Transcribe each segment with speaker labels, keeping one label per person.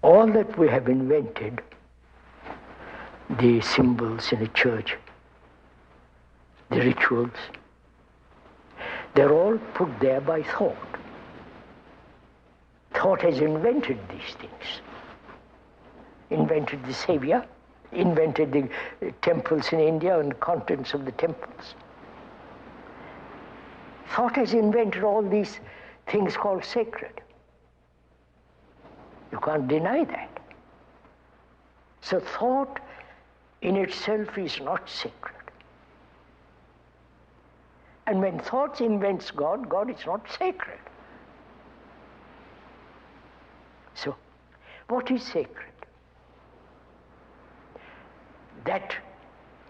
Speaker 1: all that we have invented, the symbols in a church, the rituals, they're all put there by thought. Thought has invented these things. Invented the Savior, invented the temples in India and the contents of the temples. Thought has invented all these things called sacred. You can't deny that. So thought in itself is not sacred. And when thought invents God, God is not sacred. So, what is sacred? That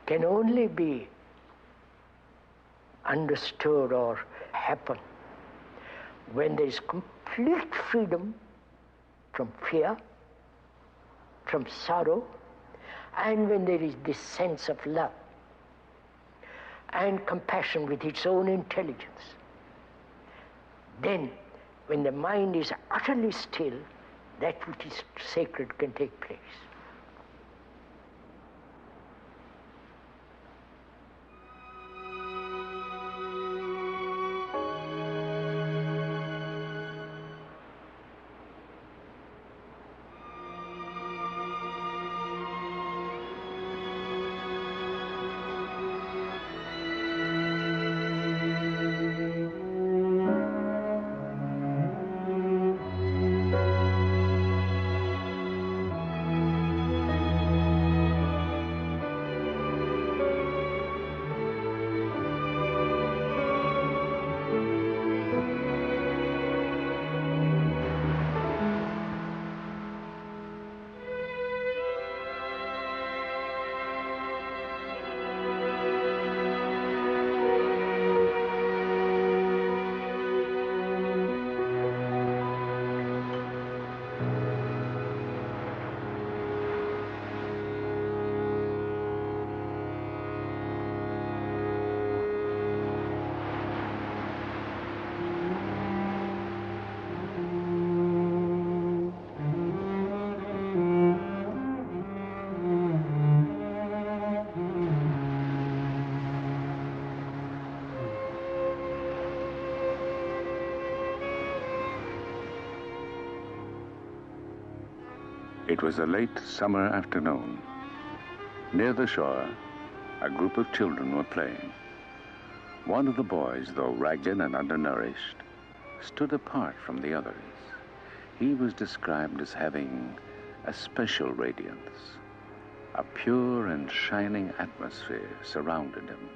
Speaker 1: can only be understood or happen when there is complete freedom from fear, from sorrow, and when there is this sense of love and compassion with its own intelligence. Then, when the mind is utterly still, that which is sacred can take place.
Speaker 2: It was a late summer afternoon. Near the shore, a group of children were playing. One of the boys, though ragged and undernourished, stood apart from the others. He was described as having a special radiance. A pure and shining atmosphere surrounded him.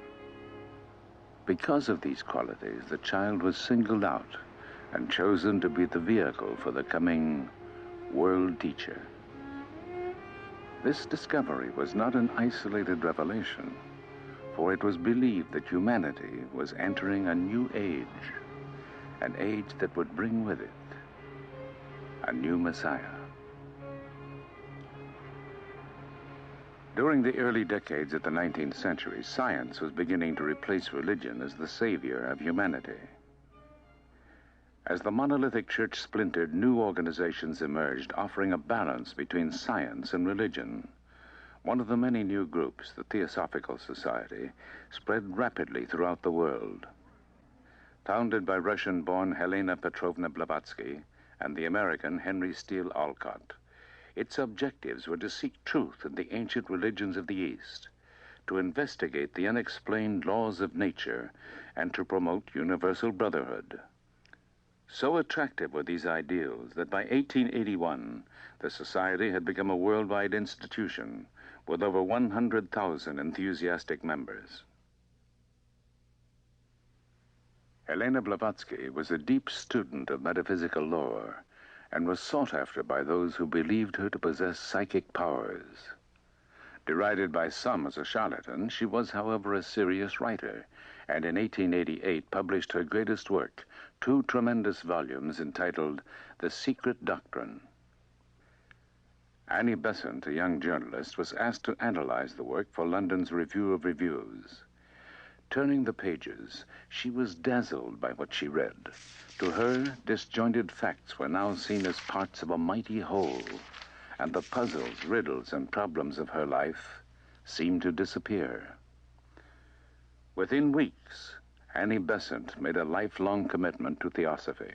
Speaker 2: Because of these qualities, the child was singled out and chosen to be the vehicle for the coming world teacher. This discovery was not an isolated revelation, for it was believed that humanity was entering a new age, an age that would bring with it a new Messiah. During the early decades of the 19th century, science was beginning to replace religion as the savior of humanity. As the monolithic church splintered, new organizations emerged, offering a balance between science and religion. One of the many new groups, the Theosophical Society, spread rapidly throughout the world. Founded by Russian-born Helena Blavatsky and the American Henry Steele Olcott, its objectives were to seek truth in the ancient religions of the East, to investigate the unexplained laws of nature, and to promote universal brotherhood. So attractive were these ideals that by 1881, the Society had become a worldwide institution with over 100,000 enthusiastic members. Helena Blavatsky was a deep student of metaphysical lore and was sought after by those who believed her to possess psychic powers. Derided by some as a charlatan, she was, however, a serious writer, and in 1888 published her greatest work, 2 tremendous volumes entitled The Secret Doctrine. Annie Besant, a young journalist, was asked to analyze the work for London's Review of Reviews. Turning the pages, she was dazzled by what she read. To her, disjointed facts were now seen as parts of a mighty whole, and the puzzles, riddles, and problems of her life seemed to disappear. Within weeks, Annie Besant made a lifelong commitment to Theosophy.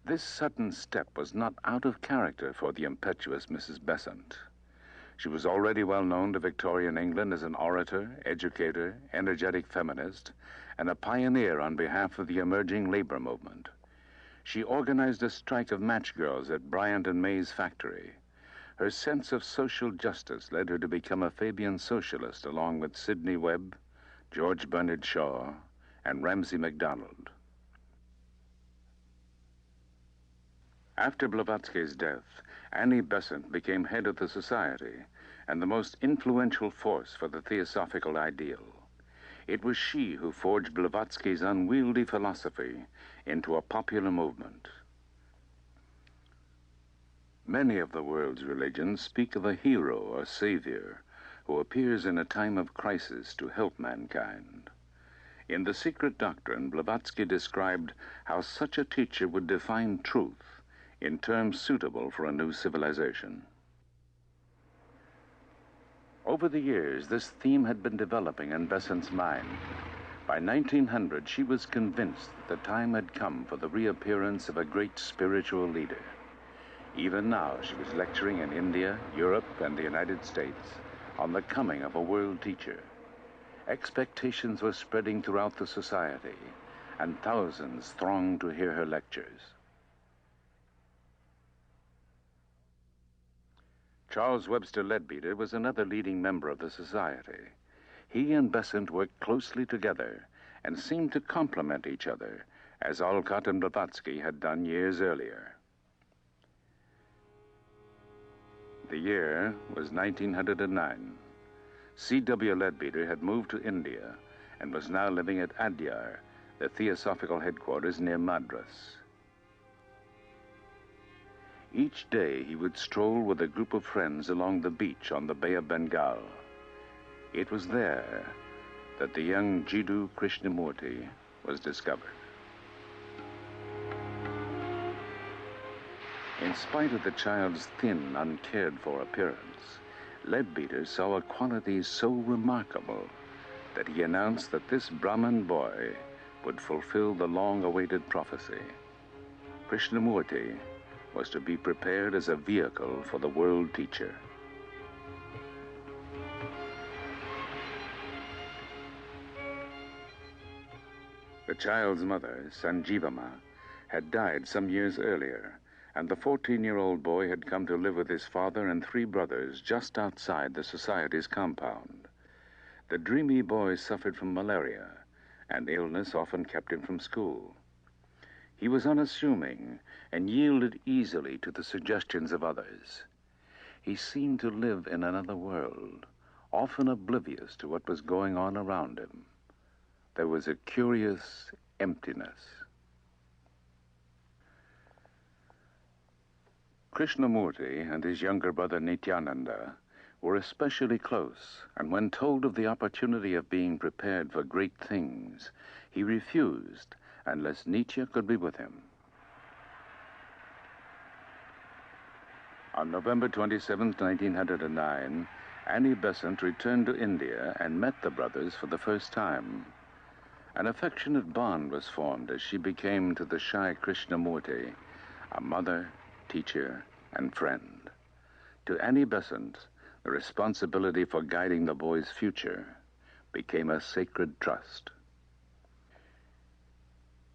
Speaker 2: This sudden step was not out of character for the impetuous Mrs. Besant. She was already well known to Victorian England as an orator, educator, energetic feminist, and a pioneer on behalf of the emerging labor movement. She organized a strike of match girls at Bryant and May's factory. Her sense of social justice led her to become a Fabian socialist along with Sidney Webb, George Bernard Shaw, and Ramsay MacDonald. After Blavatsky's death, Annie Besant became head of the society and the most influential force for the Theosophical ideal. It was she who forged Blavatsky's unwieldy philosophy into a popular movement. Many of the world's religions speak of a hero or savior who appears in a time of crisis to help mankind. In The Secret Doctrine, Blavatsky described how such a teacher would define truth in terms suitable for a new civilization. Over the years, this theme had been developing in Besant's mind. By 1900, she was convinced that the time had come for the reappearance of a great spiritual leader. Even now, she was lecturing in India, Europe, and the United States on the coming of a world teacher. Expectations were spreading throughout the society, and thousands thronged to hear her lectures. Charles Webster Leadbeater was another leading member of the society. He and Besant worked closely together and seemed to complement each other, as Alcott and Blavatsky had done years earlier. The year was 1909. C.W. Leadbeater had moved to India and was now living at Adyar, the Theosophical headquarters near Madras. Each day he would stroll with a group of friends along the beach on the Bay of Bengal. It was there that the young Jiddu Krishnamoorti was discovered. In spite of the child's thin, uncared-for appearance, Leadbeater saw a quality so remarkable that he announced that this Brahmin boy would fulfill the long-awaited prophecy. Krishnamurti was to be prepared as a vehicle for the world teacher. The child's mother, Sanjivama, had died some years earlier, and the 14-year-old boy had come to live with his father and 3 brothers just outside the society's compound. The dreamy boy suffered from malaria, and illness often kept him from school. He was unassuming and yielded easily to the suggestions of others. He seemed to live in another world, often oblivious to what was going on around him. There was a curious emptiness. Krishnamurti and his younger brother Nityananda were especially close, and when told of the opportunity of being prepared for great things, he refused unless Nietzsche could be with him. On November 27, 1909, Annie Besant returned to India and met the brothers for the first time. An affectionate bond was formed as she became to the shy Krishnamurti a mother, teacher, and friend. To Annie Besant, the responsibility for guiding the boy's future became a sacred trust.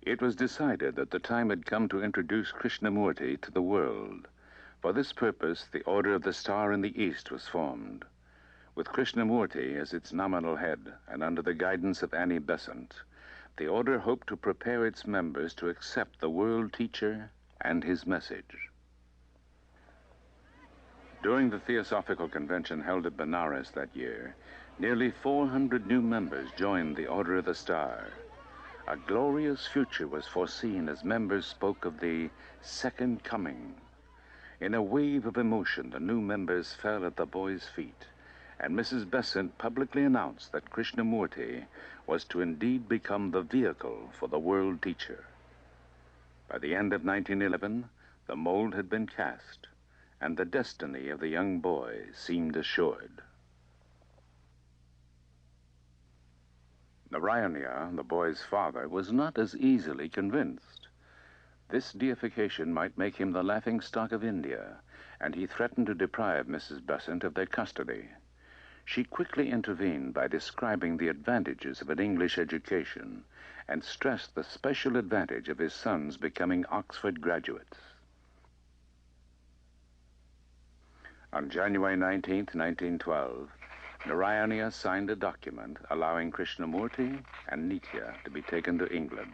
Speaker 2: It was decided that the time had come to introduce Krishnamurti to the world. For this purpose, the Order of the Star in the East was formed. With Krishnamurti as its nominal head and under the guidance of Annie Besant, the order hoped to prepare its members to accept the world teacher and his message. During the Theosophical Convention held at Benares that year, nearly 400 new members joined the Order of the Star. A glorious future was foreseen as members spoke of the second coming. In a wave of emotion, the new members fell at the boy's feet, and Mrs. Besant publicly announced that Krishnamurti was to indeed become the vehicle for the world teacher. By the end of 1911, the mold had been cast. and the destiny of the young boy seemed assured. Narayana, the boy's father, was not as easily convinced. This deification might make him the laughingstock of India, and he threatened to deprive Mrs. Besant of their custody. She quickly intervened by describing the advantages of an English education and stressed the special advantage of his sons becoming Oxford graduates. On January 19, 1912, Narayana signed a document allowing Krishnamurti and Nitya to be taken to England.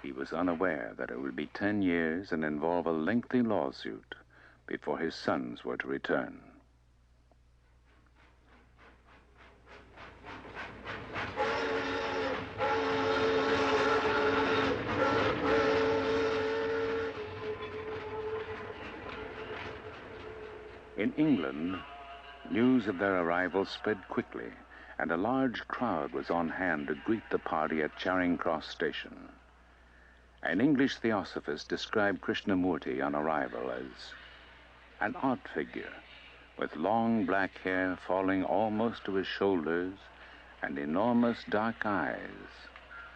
Speaker 2: He was unaware that it would be 10 years and involve a lengthy lawsuit before his sons were to return. In England, news of their arrival spread quickly, and a large crowd was on hand to greet the party at Charing Cross Station. An English theosophist described Krishnamurti on arrival as an odd figure, with long black hair falling almost to his shoulders and enormous dark eyes,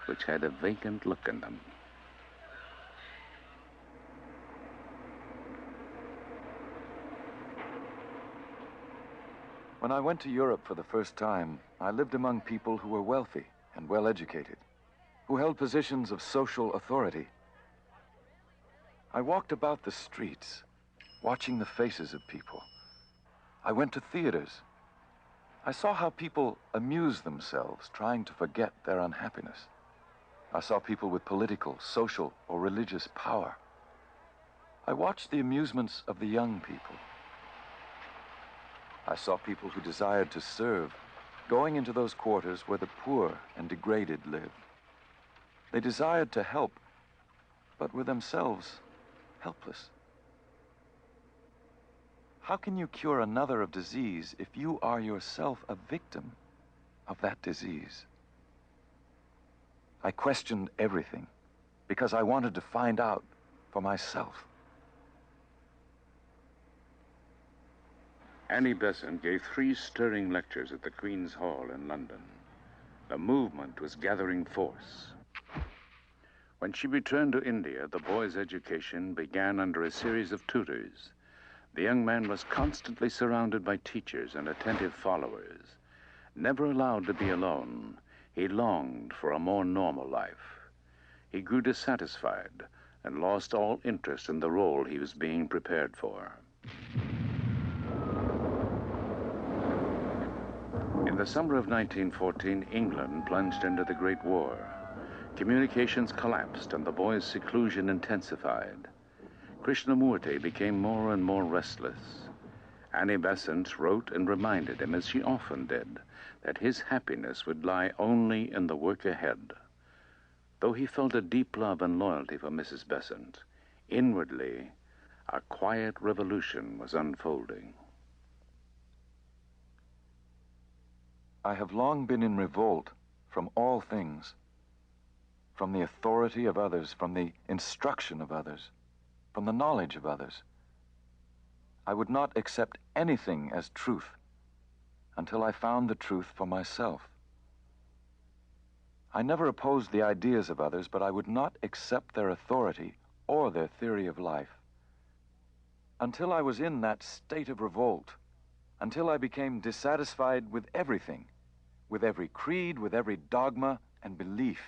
Speaker 2: which had a vacant look in them.
Speaker 3: When I went to Europe for the first time, I lived among people who were wealthy and well-educated, who held positions of social authority. I walked about the streets, watching the faces of people. I went to theaters. I saw how people amuse themselves, trying to forget their unhappiness. I saw people with political, social, or religious power. I watched the amusements of the young people. I saw people who desired to serve, going into those quarters where the poor and degraded lived. They desired to help, but were themselves helpless. How can you cure another of disease if you are yourself a victim of that disease? I questioned everything because I wanted to find out for myself.
Speaker 2: Annie Besant gave 3 stirring lectures at the Queen's Hall in London. The movement was gathering force. When she returned to India, the boy's education began under a series of tutors. The young man was constantly surrounded by teachers and attentive followers. Never allowed to be alone, he longed for a more normal life. He grew dissatisfied and lost all interest in the role he was being prepared for. In the summer of 1914, England plunged into the Great War. Communications collapsed and the boy's seclusion intensified. Krishnamurti became more and more restless. Annie Besant wrote and reminded him, as she often did, that his happiness would lie only in the work ahead. Though he felt a deep love and loyalty for Mrs. Besant, inwardly, a quiet revolution was unfolding.
Speaker 3: I have long been in revolt from all things, from the authority of others, from the instruction of others, from the knowledge of others. I would not accept anything as truth until I found the truth for myself. I never opposed the ideas of others, but I would not accept their authority or their theory of life. Until I was in that state of revolt, until I became dissatisfied with everything, with every creed, with every dogma and belief,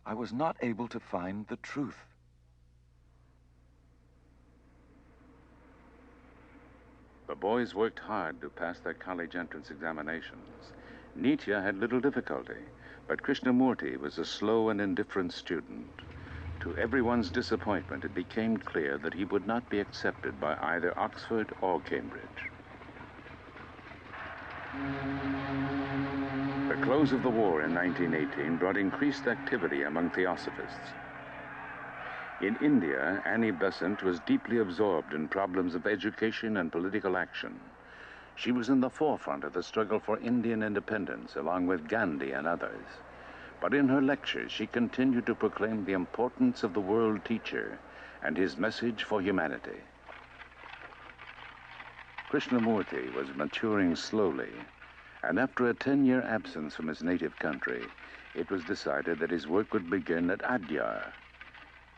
Speaker 3: I was not able to find the truth.
Speaker 2: The boys worked hard to pass their college entrance examinations. Nitya had little difficulty, but Krishnamurti was a slow and indifferent student. To everyone's disappointment, it became clear that he would not be accepted by either Oxford or Cambridge. The close of the war in 1918 brought increased activity among theosophists. In India, Annie Besant was deeply absorbed in problems of education and political action. She was in the forefront of the struggle for Indian independence, along with Gandhi and others. But in her lectures, she continued to proclaim the importance of the world teacher and his message for humanity. Krishnamurti was maturing slowly, and after a 10-year absence from his native country, it was decided that his work would begin at Adyar.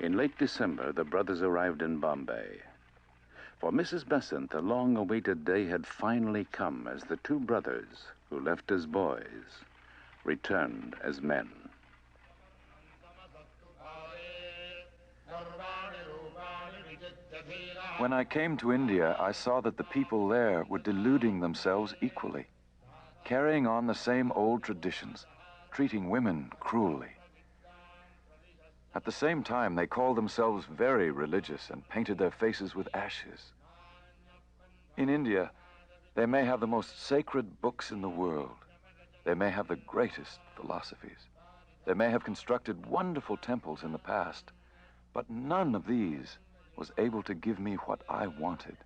Speaker 2: In late December, the brothers arrived in Bombay. For Mrs. Besant, the long-awaited day had finally come as the two brothers, who left as boys, returned as men.
Speaker 3: When I came to India, I saw that the people there were deluding themselves equally, carrying on the same old traditions, treating women cruelly. At the same time, they called themselves very religious and painted their faces with ashes. In India, they may have the most sacred books in the world. They may have the greatest philosophies. They may have constructed wonderful temples in the past, but none of these was able to give me what I wanted.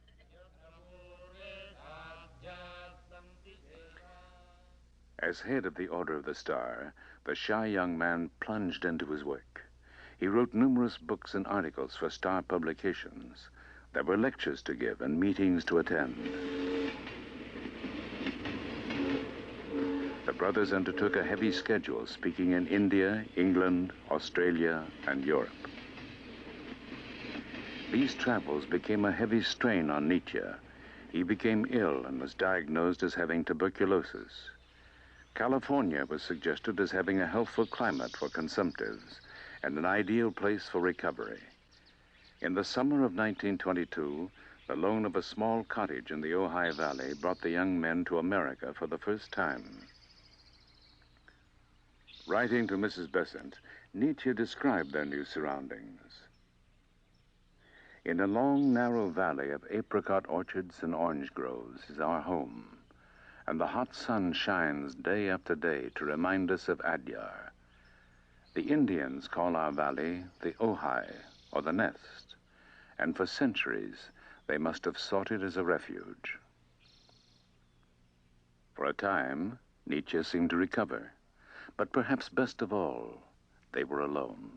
Speaker 2: As head of the Order of the Star, the shy young man plunged into his work. He wrote numerous books and articles for Star publications. There were lectures to give and meetings to attend. The brothers undertook a heavy schedule, speaking in India, England, Australia, and Europe. These travels became a heavy strain on Nietzsche. He became ill and was diagnosed as having tuberculosis. California was suggested as having a healthful climate for consumptives and an ideal place for recovery. In the summer of 1922, the loan of a small cottage in the Ojai Valley brought the young men to America for the first time. Writing to Mrs. Besant, Nietzsche described their new surroundings. In a long, narrow valley of apricot orchards and orange groves is our home, and the hot sun shines day after day to remind us of Adyar. The Indians call our valley the Ojai, or the nest, and for centuries they must have sought it as a refuge. For a time, Nietzsche seemed to recover, but perhaps best of all, they were alone.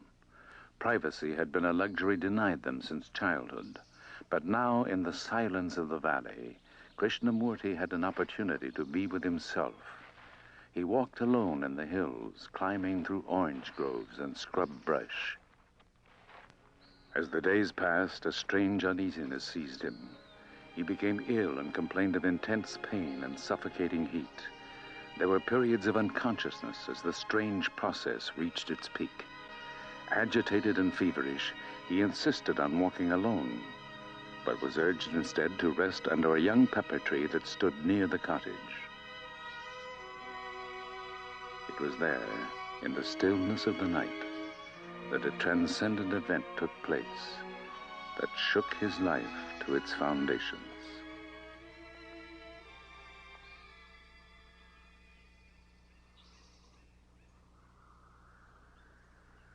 Speaker 2: Privacy had been a luxury denied them since childhood, but now in the silence of the valley, Krishnamurti had an opportunity to be with himself. He walked alone in the hills, climbing through orange groves and scrub brush. As the days passed, a strange uneasiness seized him. He became ill and complained of intense pain and suffocating heat. There were periods of unconsciousness as the strange process reached its peak. Agitated and feverish, he insisted on walking alone, but was urged instead to rest under a young pepper tree that stood near the cottage. It was there, in the stillness of the night, that a transcendent event took place that shook his life to its foundations.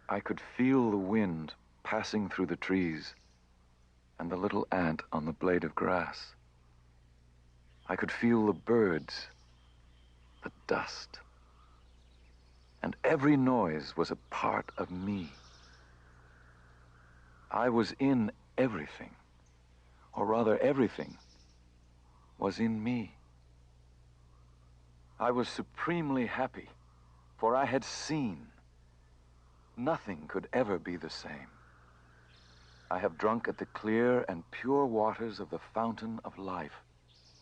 Speaker 3: I could feel the wind passing through the trees and the little ant on the blade of grass. I could feel the birds, the dust, and every noise was a part of me. I was in everything, or rather everything was in me. I was supremely happy, for I had seen. Nothing could ever be the same. I have drunk at the clear and pure waters of the fountain of life,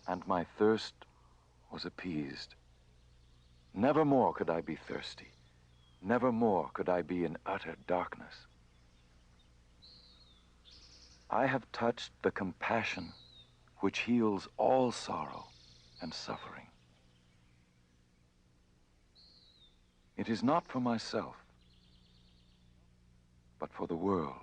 Speaker 3: and my thirst was appeased. Never more could I be thirsty. Never more could I be in utter darkness. I have touched the compassion which heals all sorrow and suffering. It is not for myself, but for the world.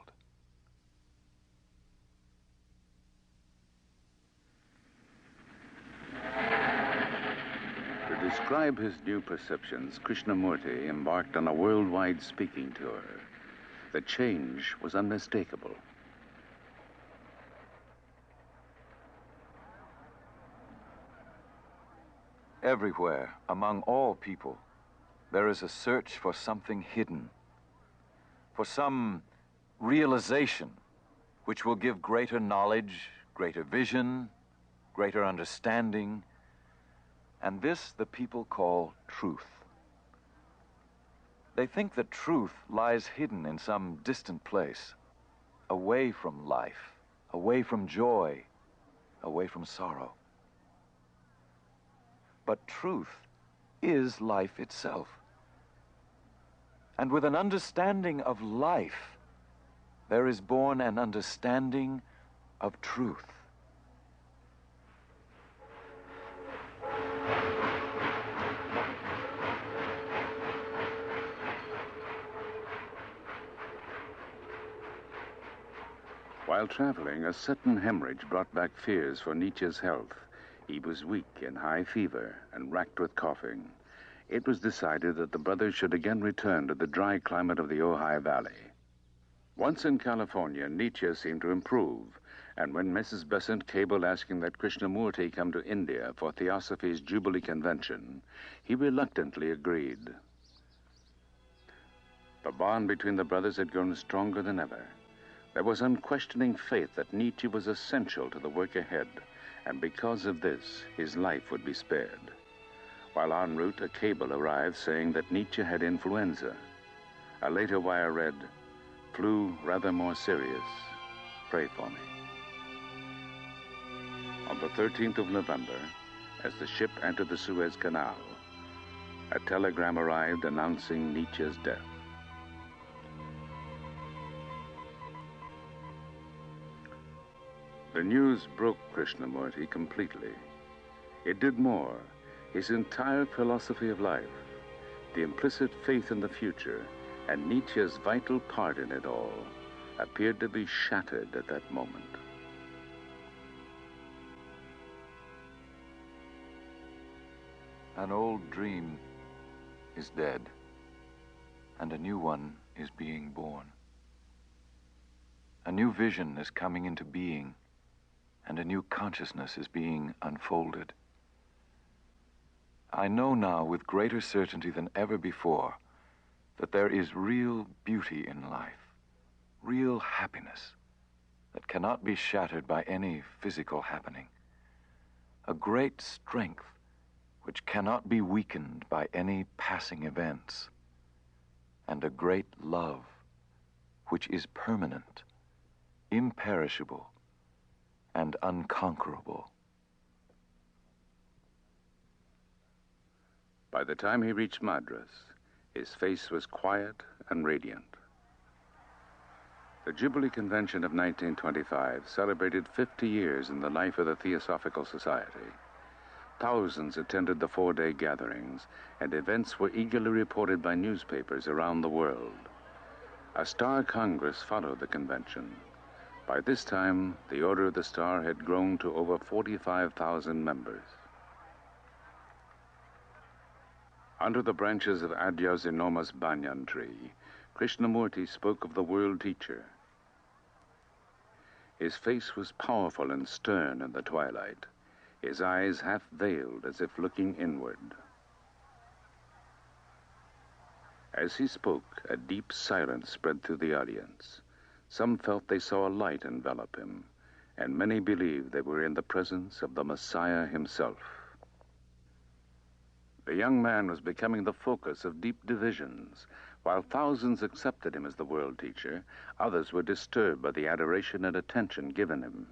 Speaker 2: To describe his new perceptions, Krishnamurti embarked on a worldwide speaking tour. The change was unmistakable.
Speaker 3: Everywhere, among all people, there is a search for something hidden, for some realization which will give greater knowledge, greater vision, greater understanding, and this the people call truth. They think that truth lies hidden in some distant place, away from life, away from joy, away from sorrow. But truth is life itself. And with an understanding of life, there is born an understanding of truth.
Speaker 2: While traveling, a sudden hemorrhage brought back fears for Nietzsche's health. He was weak in high fever and racked with coughing. It was decided that the brothers should again return to the dry climate of the Ojai Valley. Once in California, Nietzsche seemed to improve, and when Mrs. Besant cabled asking that Krishnamurti come to India for Theosophy's Jubilee Convention, he reluctantly agreed. The bond between the brothers had grown stronger than ever. There was unquestioning faith that Nietzsche was essential to the work ahead, and because of this, his life would be spared. While en route, a cable arrived saying that Nietzsche had influenza. A later wire read, "Flu rather more serious. Pray for me." On the 13th of November, as the ship entered the Suez Canal, a telegram arrived announcing Nietzsche's death. The news broke Krishnamurti completely. It did more. His entire philosophy of life, the implicit faith in the future, and Nietzsche's vital part in it all, appeared to be shattered at that moment.
Speaker 3: An old dream is dead, and a new one is being born. A new vision is coming into being, and a new consciousness is being unfolded. I know now with greater certainty than ever before that there is real beauty in life, real happiness that cannot be shattered by any physical happening, a great strength which cannot be weakened by any passing events, and a great love which is permanent, imperishable, and unconquerable.
Speaker 2: By the time he reached Madras, his face was quiet and radiant. The Jubilee Convention of 1925 celebrated 50 years in the life of the Theosophical Society. Thousands attended the 4-day gatherings, and events were eagerly reported by newspapers around the world. A Star Congress followed the convention. By this time, the Order of the Star had grown to over 45,000 members. Under the branches of Adya's enormous banyan tree, Krishnamurti spoke of the world teacher. His face was powerful and stern in the twilight, his eyes half veiled as if looking inward. As he spoke, a deep silence spread through the audience. Some felt they saw a light envelop him, and many believed they were in the presence of the Messiah himself. The young man was becoming the focus of deep divisions. While thousands accepted him as the world teacher, others were disturbed by the adoration and attention given him.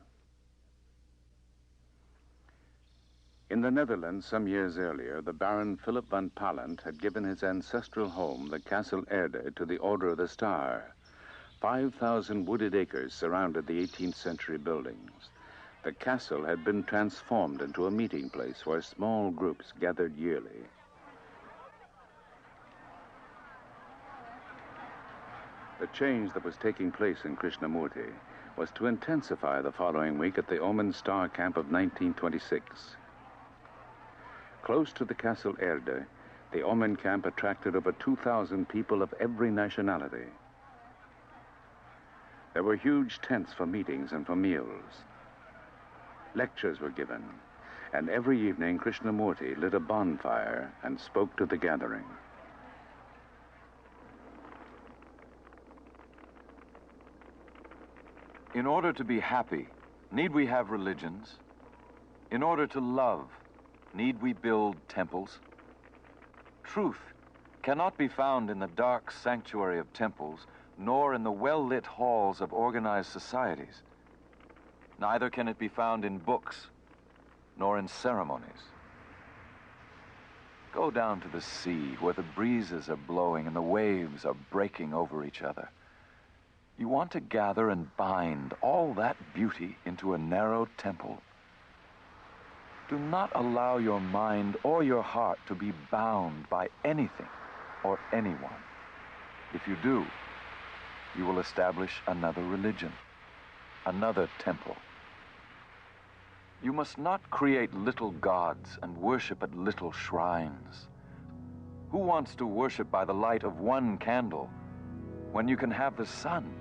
Speaker 2: In the Netherlands, some years earlier, the Baron Philip van Pallandt had given his ancestral home, the Castle Erde, to the Order of the Star. 5,000 wooded acres surrounded the 18th century buildings. The castle had been transformed into a meeting place where small groups gathered yearly. The change that was taking place in Krishnamurti was to intensify the following week at the Oman Star Camp of 1926. Close to the Castle Erde, the Oman camp attracted over 2,000 people of every nationality. There were huge tents for meetings and for meals. Lectures were given, and every evening Krishnamurti lit a bonfire and spoke to the gathering.
Speaker 3: In order to be happy, need we have religions? In order to love, need we build temples? Truth cannot be found in the dark sanctuary of temples, nor in the well-lit halls of organized societies. Neither can it be found in books, nor in ceremonies. Go down to the sea, where the breezes are blowing and the waves are breaking over each other. You want to gather and bind all that beauty into a narrow temple. Do not allow your mind or your heart to be bound by anything or anyone. If you do, you will establish another religion, another temple. You must not create little gods and worship at little shrines. Who wants to worship by the light of one candle when you can have the sun?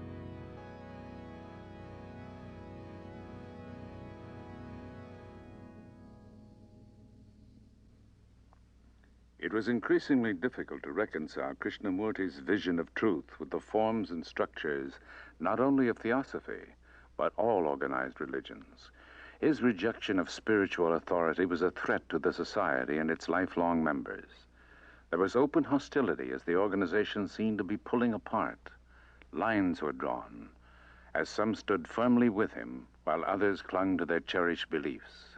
Speaker 2: It was increasingly difficult to reconcile Krishnamurti's vision of truth with the forms and structures not only of Theosophy, but all organized religions. His rejection of spiritual authority was a threat to the society and its lifelong members. There was open hostility as the organization seemed to be pulling apart. Lines were drawn, as some stood firmly with him, while others clung to their cherished beliefs.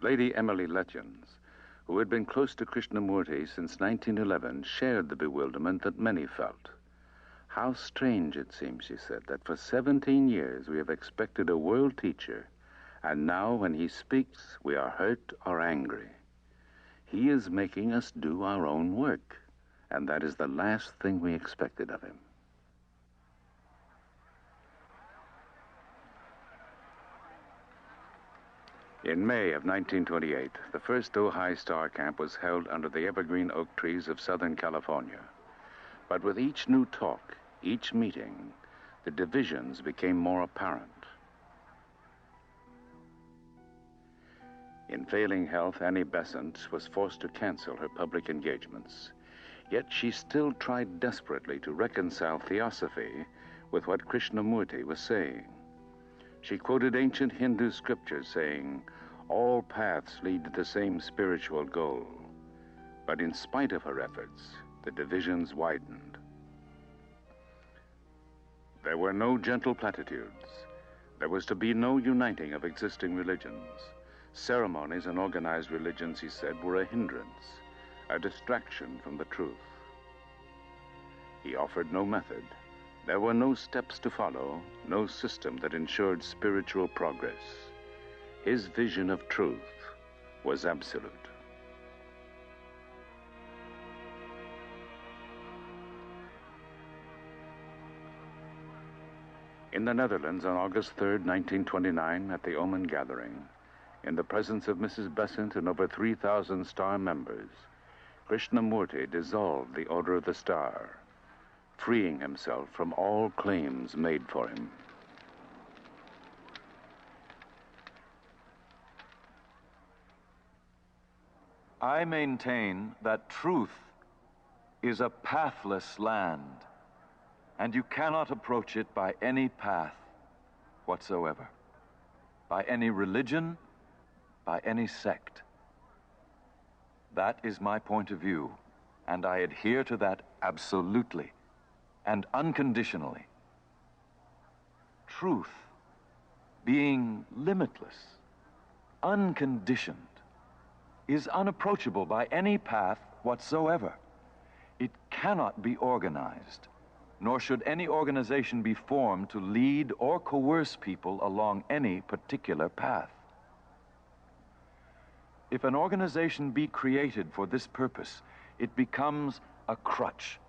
Speaker 2: Lady Emily Letjens, who had been close to Krishnamurti since 1911, shared the bewilderment that many felt. How strange it seems, she said, that for 17 years we have expected a world teacher, and now when he speaks, we are hurt or angry. He is making us do our own work, and that is the last thing we expected of him. In May of 1928, the first Ojai Star Camp was held under the evergreen oak trees of Southern California. But with each new talk, each meeting, the divisions became more apparent. In failing health, Annie Besant was forced to cancel her public engagements. Yet she still tried desperately to reconcile Theosophy with what Krishnamurti was saying. She quoted ancient Hindu scriptures saying, "All paths lead to the same spiritual goal." But in spite of her efforts, the divisions widened. There were no gentle platitudes. There was to be no uniting of existing religions. Ceremonies and organized religions, he said, were a hindrance, a distraction from the truth. He offered no method. There were no steps to follow, no system that ensured spiritual progress. His vision of truth was absolute. In the Netherlands on August 3rd, 1929, at the Omen Gathering, in the presence of Mrs. Besant and over 3,000 Star members, Krishnamurti dissolved the Order of the Star, freeing himself from all claims made for him.
Speaker 3: I maintain that truth is a pathless land, and you cannot approach it by any path whatsoever, by any religion, by any sect. That is my point of view, and I adhere to that absolutely and unconditionally. Truth, being limitless, unconditioned, is unapproachable by any path whatsoever. It cannot be organized, nor should any organization be formed to lead or coerce people along any particular path. If an organization be created for this purpose, it becomes a crutch,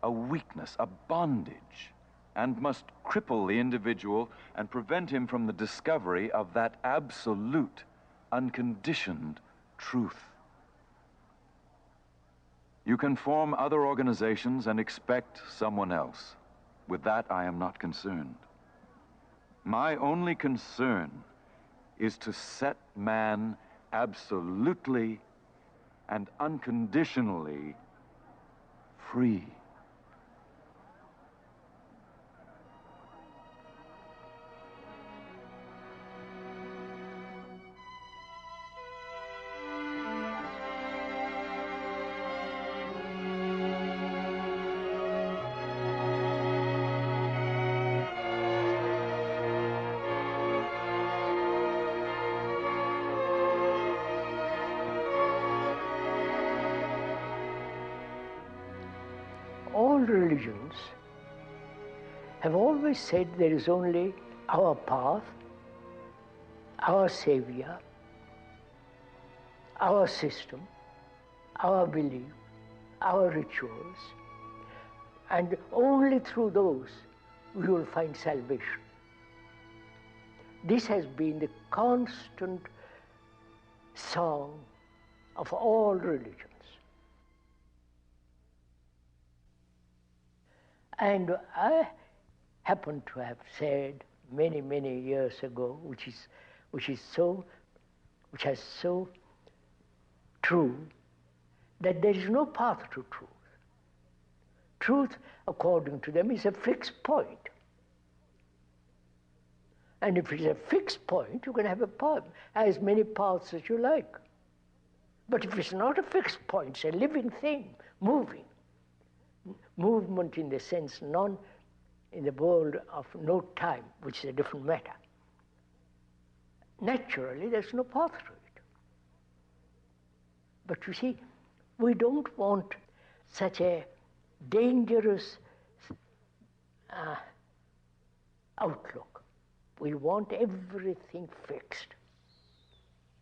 Speaker 3: a weakness, a bondage, and must cripple the individual and prevent him from the discovery of that absolute, unconditioned truth. You can form other organizations and expect someone else. With that, I am not concerned. My only concern is to set man absolutely and unconditionally free.
Speaker 1: religions have always said there is only our path, our savior, our system, our belief, our rituals, and only through those we will find salvation. This has been the constant song of all religions. And I happen to have said many, many years ago, which has so true, that there is no path to truth. Truth, according to them, is a fixed point. And if it's a fixed point, you can have as many paths as you like. But if it's not a fixed point, it's a living thing, moving. Movement in the sense in the world of no time, which is a different matter. Naturally, there's no path to it. But you see, we don't want such a dangerous outlook. We want everything fixed.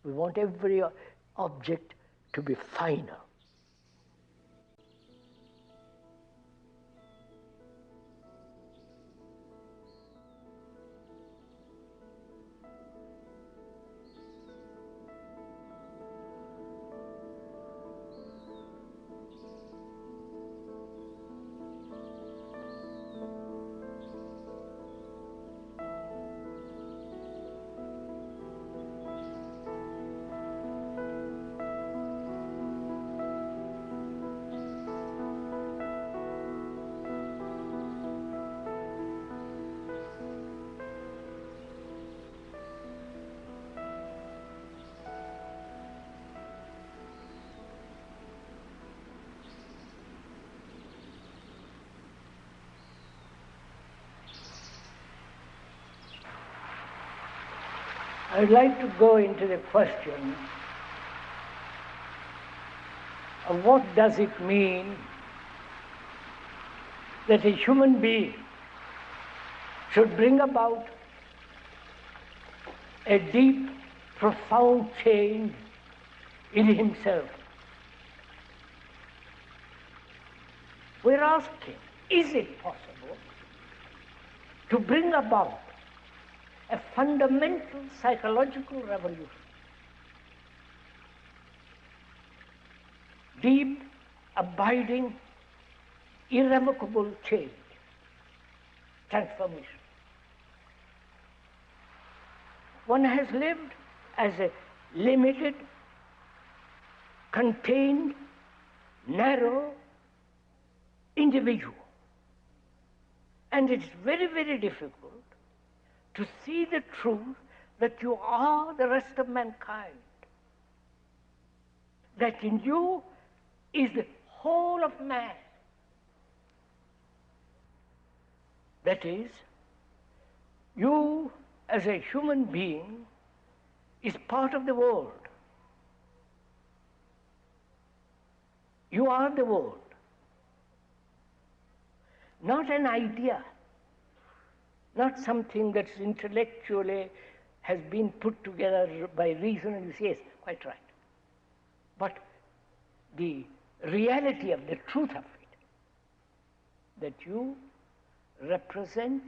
Speaker 1: We want every object to be final. I'd like to go into the question of what does it mean that a human being should bring about a deep, profound change in himself. We're asking, is it possible to bring about a fundamental psychological revolution? Deep, abiding, irrevocable change, transformation. One has lived as a limited, contained, narrow individual. And it's very, very difficult to see the truth that you are the rest of mankind. That in you is the whole of man. That is, you as a human being is part of the world. You are the world. Not an idea, not something that's intellectually has been put together by reason and you say, yes, quite right. But the reality of the truth of it, that you represent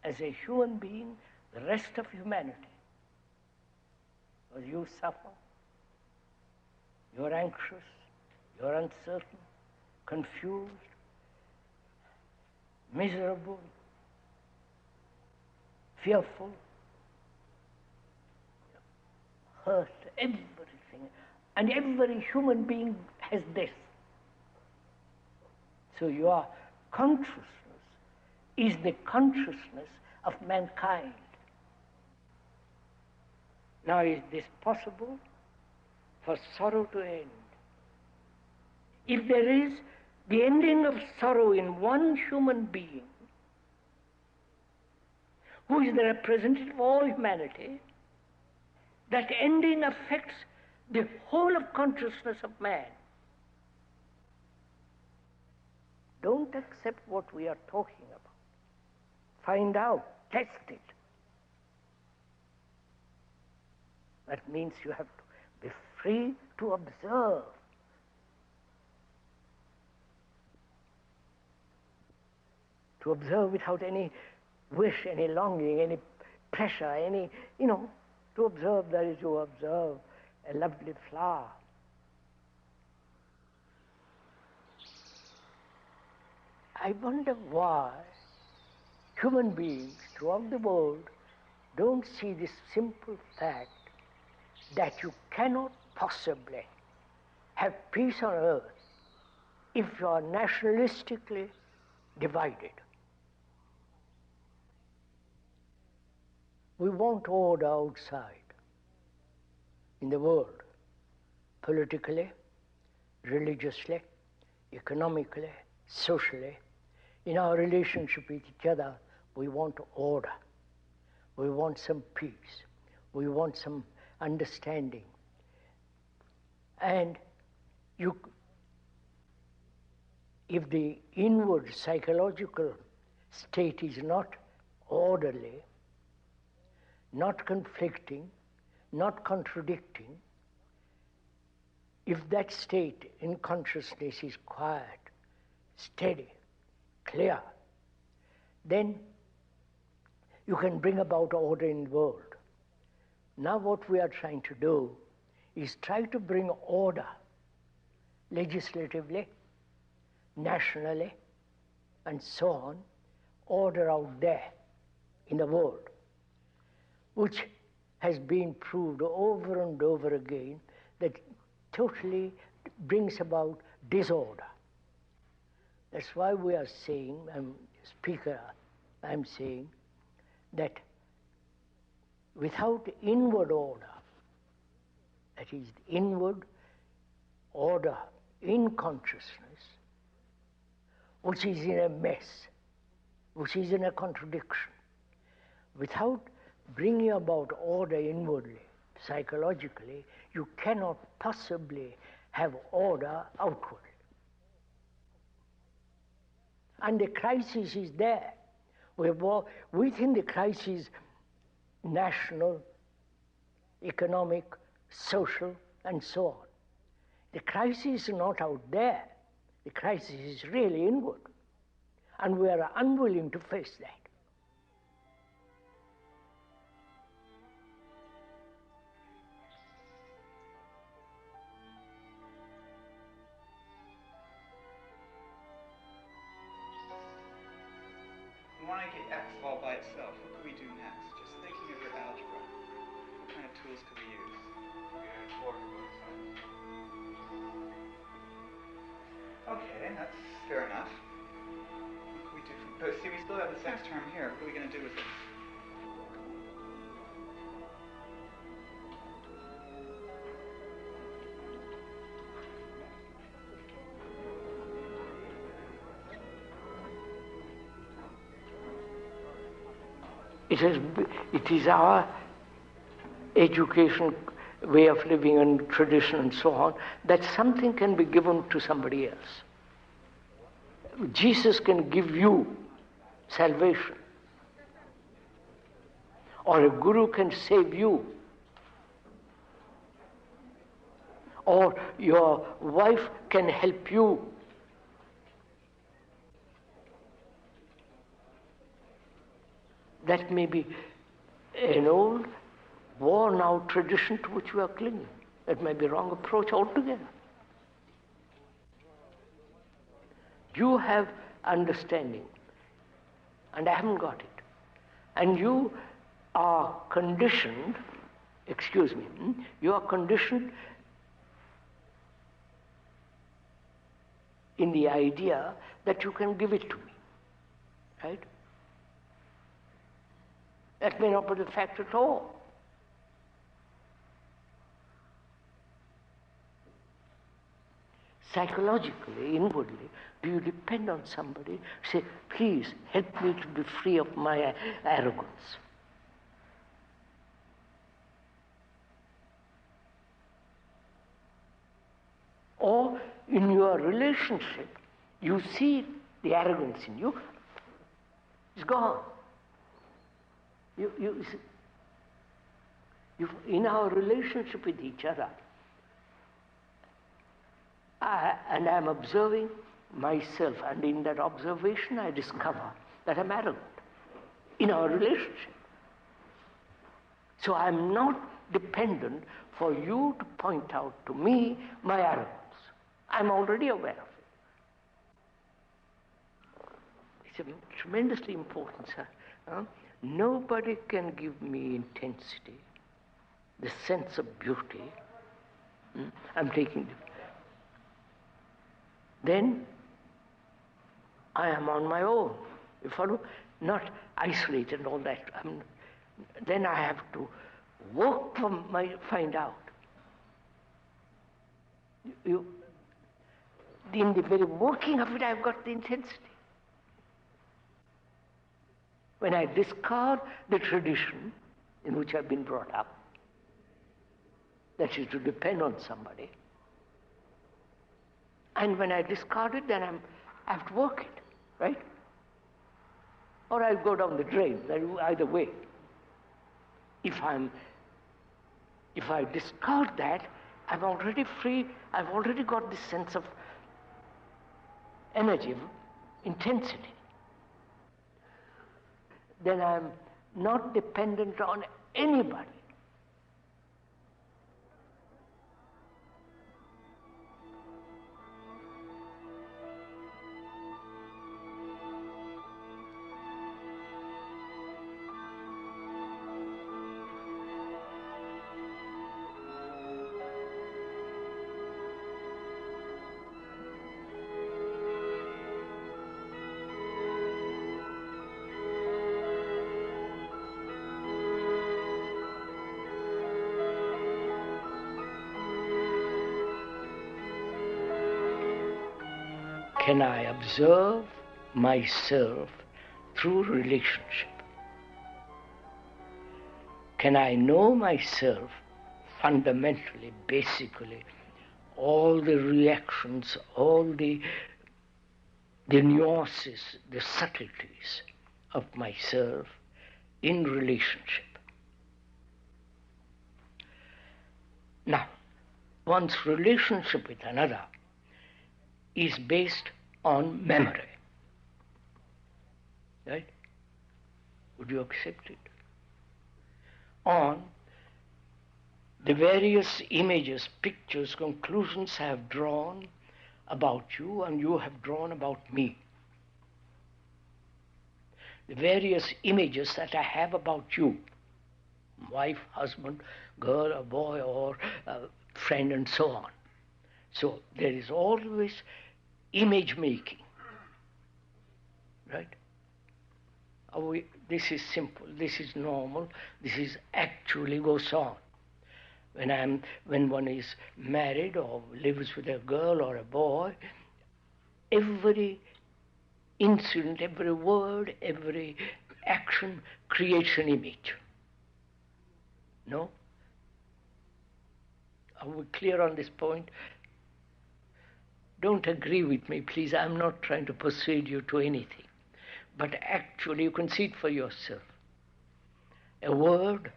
Speaker 1: as a human being the rest of humanity. Because you suffer, you're anxious, you're uncertain, confused, miserable, fearful, hurt, everything. And every human being has this. So your consciousness is the consciousness of mankind. Now, is this possible for sorrow to end? If there is the ending of sorrow in one human being, who is the representative of all humanity, that ending affects the whole of consciousness of man. Don't accept what we are talking about. Find out, test it. That means you have to be free to observe. To observe without any wish, any longing, any pressure, any, to observe that is to observe a lovely flower. I wonder why human beings throughout the world don't see this simple fact that you cannot possibly have peace on earth if you are nationalistically divided. We want order outside in the world, politically, religiously, economically, socially. In our relationship with each other, we want order. We want some peace. We want some understanding. And if the inward psychological state is not orderly, not conflicting, not contradicting, if that state in consciousness is quiet, steady, clear, then you can bring about order in the world. Now what we are trying to do is try to bring order legislatively, nationally, and so on, order out there in the world, which has been proved over and over again that totally brings about disorder. That's why we are saying, I'm saying that without inward order, that is inward order in consciousness, which is in a mess, which is in a contradiction, without bringing about order inwardly, psychologically, you cannot possibly have order outwardly. And the crisis is there. Within the crisis, national, economic, social, and so on. The crisis is not out there. The crisis is really inward. And we are unwilling to face that.
Speaker 4: When I get X all by itself, what could we do next? Just thinking of your algebra. What kind of tools could we use? Okay, that's fair enough. What could we do? But see, we still have this X term here. What are we going to do with this?
Speaker 1: It is our education, way of living and tradition and so on, that something can be given to somebody else. Jesus can give you salvation. Or a guru can save you. Or your wife can help you. That may be an old, worn-out tradition to which we are clinging. That may be a wrong approach altogether. You have understanding, and I haven't got it. And you are conditioned, you are conditioned in the idea that you can give it to me, right? That may not be the fact at all. Psychologically, inwardly, do you depend on somebody? Say, please help me to be free of my arrogance. Or in your relationship, you see the arrogance in you is gone. In our relationship with each other, I'm observing myself, and in that observation I discover that I'm arrogant in our relationship. So I'm not dependent for you to point out to me my arrogance. I'm already aware of it. It's a tremendously important, sir. Nobody can give me intensity, the sense of beauty. I'm taking. Then I am on my own. You follow? Not isolated and all that. Then I have to work find out. In the very working of it, I've got the intensity. When I discard the tradition in which I've been brought up, that is to depend on somebody, and when I discard it, then I have to work it, right? Or I'll go down the drain, either way. If I discard that, I'm already free, I've already got this sense of energy, of intensity. Then I'm not dependent on anybody. Can I observe myself through relationship? Can I know myself fundamentally, basically, all the reactions, all the nuances, the subtleties of myself in relationship? Now, one's relationship with another is based on memory. Right? Would you accept it? On the various images, pictures, conclusions I have drawn about you and you have drawn about me. The various images that I have about you, wife, husband, girl, or boy, or friend, and so on. So there is always image making, right? This is simple, this is normal, this is actually goes on. When one is married or lives with a girl or a boy, every incident, every word, every action creates an image. No? Are we clear on this point? Don't agree with me, please. I'm not trying to persuade you to anything. But actually, you can see it for yourself. A word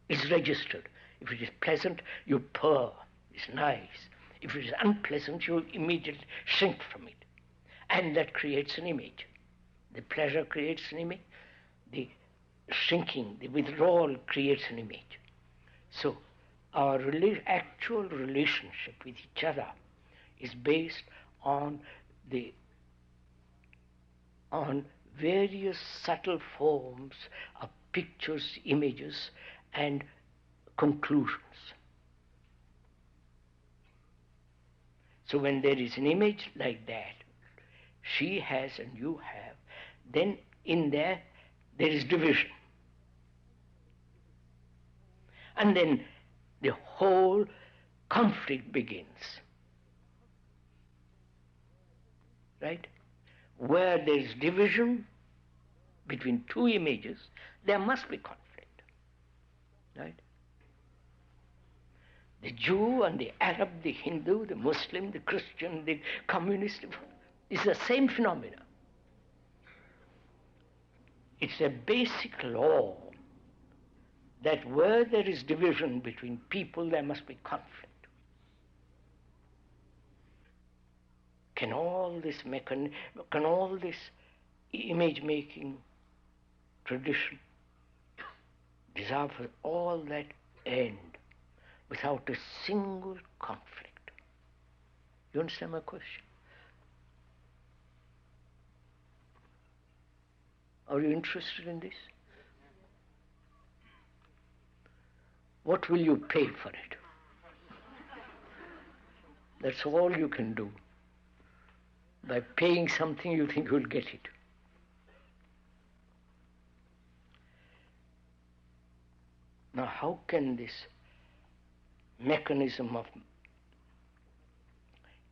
Speaker 1: is registered. If it is pleasant, you purr. It's nice. If it is unpleasant, you immediately shrink from it. And that creates an image. The pleasure creates an image. The shrinking, the withdrawal creates an image. So, our actual relationship with each other is based on various subtle forms of pictures, images, and conclusions. So when there is an image like that, she has and you have, then in there is division. And then the whole conflict begins. Right? Where there is division between two images, there must be conflict. Right? The Jew and the Arab, the Hindu, the Muslim, the Christian, the communist, is the same phenomenon. It's a basic law that where there is division between people, there must be conflict. Can all this image-making tradition deserve all that end without a single conflict? You understand my question? Are you interested in this? What will you pay for it? That's all you can do. By paying something you think you'll get it. Now how can this mechanism of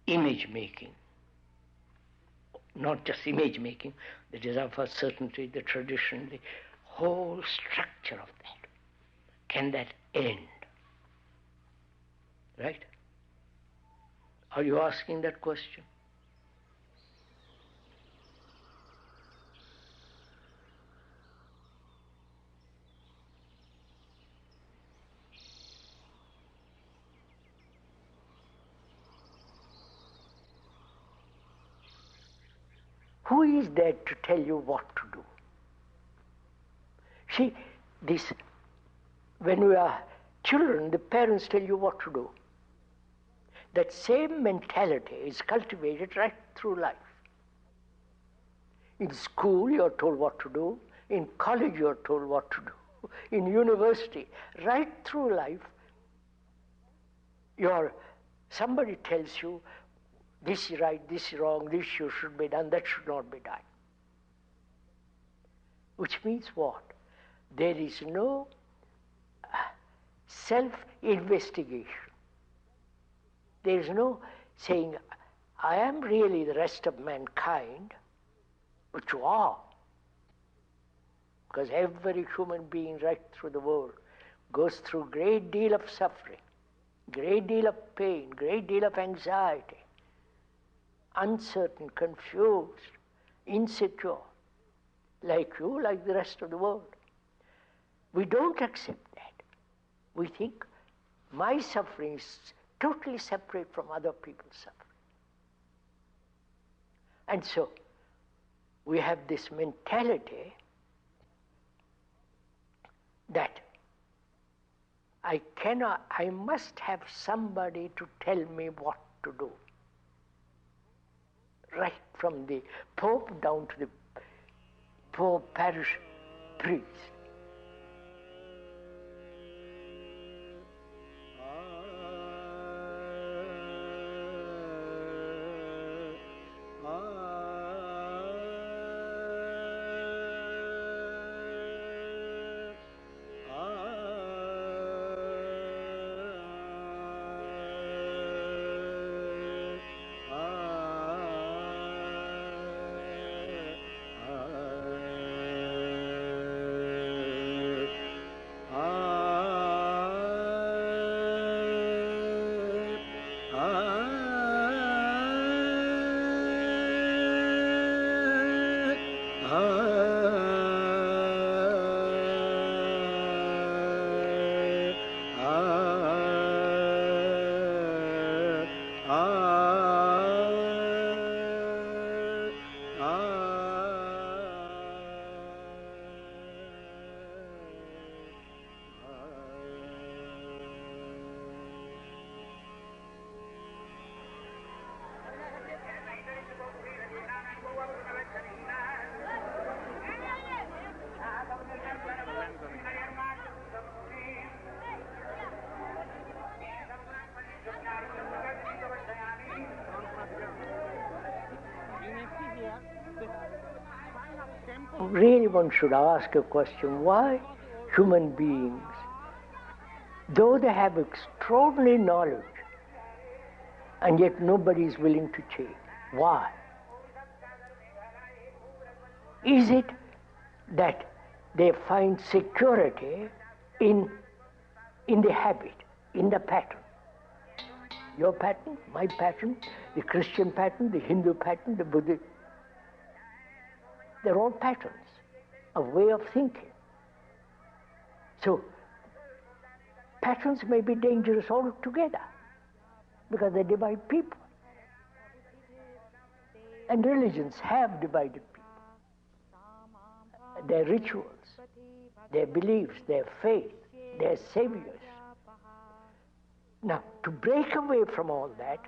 Speaker 1: image making, not just image making, the desire for certainty, the tradition, the whole structure of that, can that end? Right? Are you asking that question? Who is there to tell you what to do? See, when we are children, the parents tell you what to do. That same mentality is cultivated right through life. In school, you're told what to do. In college, you're told what to do. In university, right through life, somebody tells you, this is right, this is wrong, this should be done, that should not be done. Which means what? There is no self-investigation. There is no saying, I am really the rest of mankind, but you are. Because every human being right through the world goes through a great deal of suffering, great deal of pain, great deal of anxiety, uncertain, confused, insecure, like you, like the rest of the world. We don't accept that. We think my suffering is totally separate from other people's suffering. And so we have this mentality that I must have somebody to tell me what to do. Right from the Pope down to the poor parish priest. Really, one should ask a question, why human beings, though they have extraordinary knowledge, and yet nobody is willing to change? Why? Is it that they find security in the habit, in the pattern? Your pattern, my pattern, the Christian pattern, the Hindu pattern, the Buddhist. They're all patterns. a way of thinking. So, patterns may be dangerous altogether because they divide people. And religions have divided people. Their rituals, their beliefs, their faith, their saviors. Now, to break away from all that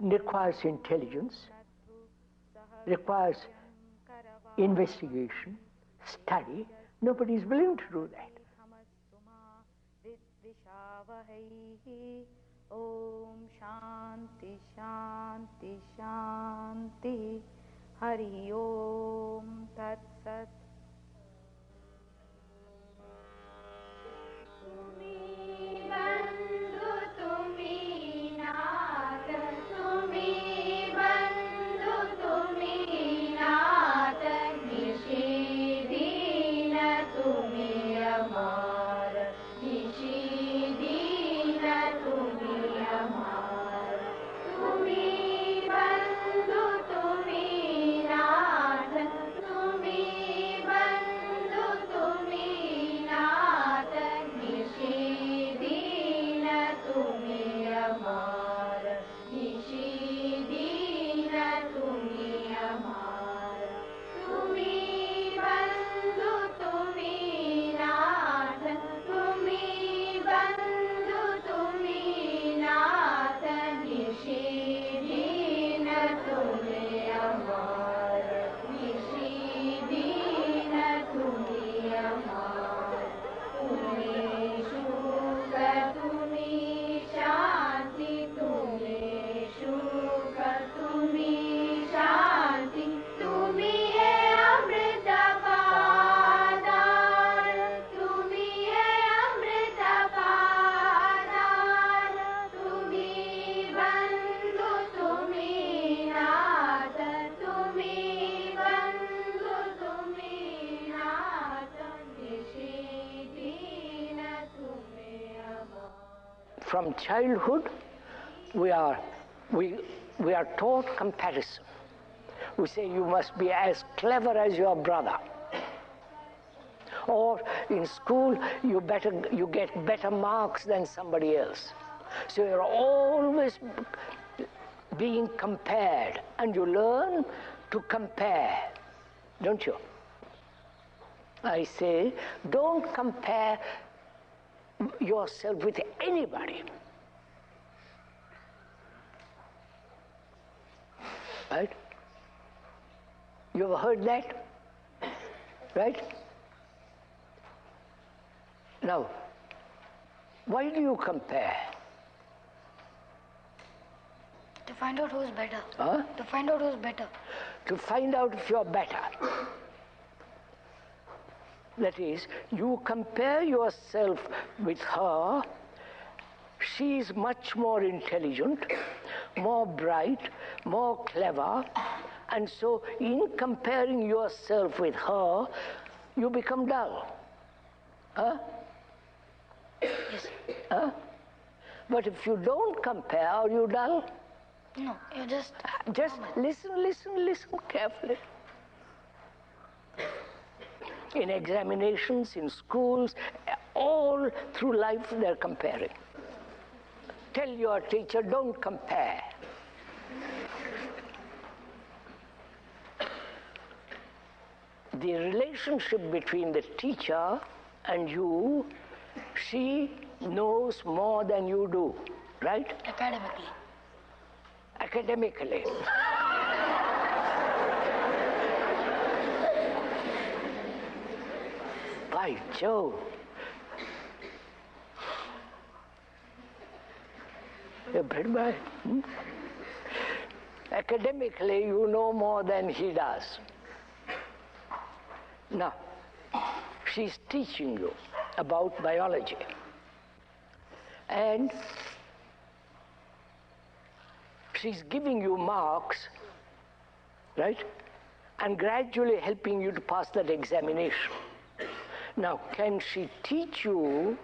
Speaker 1: requires intelligence, requires investigation, study. Nobody is willing to do that.
Speaker 5: Om Shanti Shanti Shanti Hari Om Tat Sat. Tumi bandhu tumi nath, tumi bandhu tumi nath, nishidina tumi amar, nishidina tumi amar, tumi bandhu tumi nath, tumi bandhu tumi nath, nishidina tumi amar, nishidina tumi amar, tumi bandhu tumi nath, tumi bandhu tumi nath, nishidina tumi amar, nishidina tumi amar, tumi shuka tumi shanti, tumi shuka tumi shanti, tumi hai amrita padar, tumi hai amrita padar, tumi bandhu tumi nath, tumi bandhu tumi nath, nishidina tumi amar.
Speaker 1: From childhood, we are taught comparison. We say you must be as clever as your brother. Or in school, you get better marks than somebody else. So you're always being compared, and you learn to compare, don't you? I say, don't compare yourself with anybody. Right? You ever heard that? Right? Now, why do you compare?
Speaker 6: To find out who's better.
Speaker 1: Huh?
Speaker 6: To find out who's better.
Speaker 1: To find out if you're better. That is, you compare yourself with her. She is much more intelligent, more bright, more clever, and so in comparing yourself with her, you become dull. Huh?
Speaker 6: Yes.
Speaker 1: Huh? But if you don't compare, are you dull?
Speaker 6: No, you just...
Speaker 1: Just listen carefully. In examinations, in schools, all through life they're comparing. Tell your teacher, don't compare. The relationship between the teacher and you, she knows more than you do, right?
Speaker 6: Academically.
Speaker 1: Academically. By Jove. You're pretty bad. Academically, you know more than he does. Now, she's teaching you about biology. And she's giving you marks, right? And gradually helping you to pass that examination. Now, can she teach you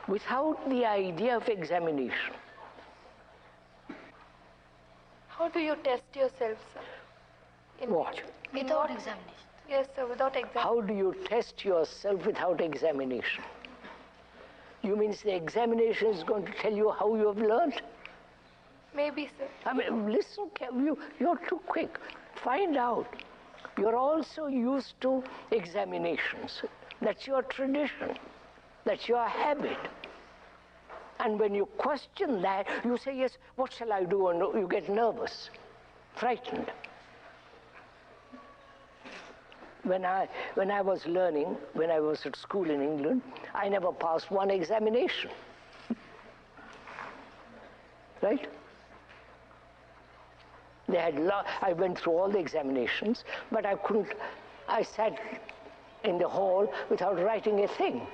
Speaker 1: without the idea of examination?
Speaker 7: How do you test yourself, sir?
Speaker 1: What?
Speaker 6: Without examination.
Speaker 7: Yes, sir, without exam.
Speaker 1: How do you test yourself without examination? You mean the examination is going to tell you how you have learned?
Speaker 7: Maybe, sir.
Speaker 1: I mean, listen, you're too quick. Find out. You're also used to examinations. That's your tradition. That's your habit. And when you question that, you say, yes, what shall I do? And you get nervous, frightened. When I was learning, when I was at school in England, I never passed one examination. Right? I went through all the examinations, but I sat in the hall without writing a thing.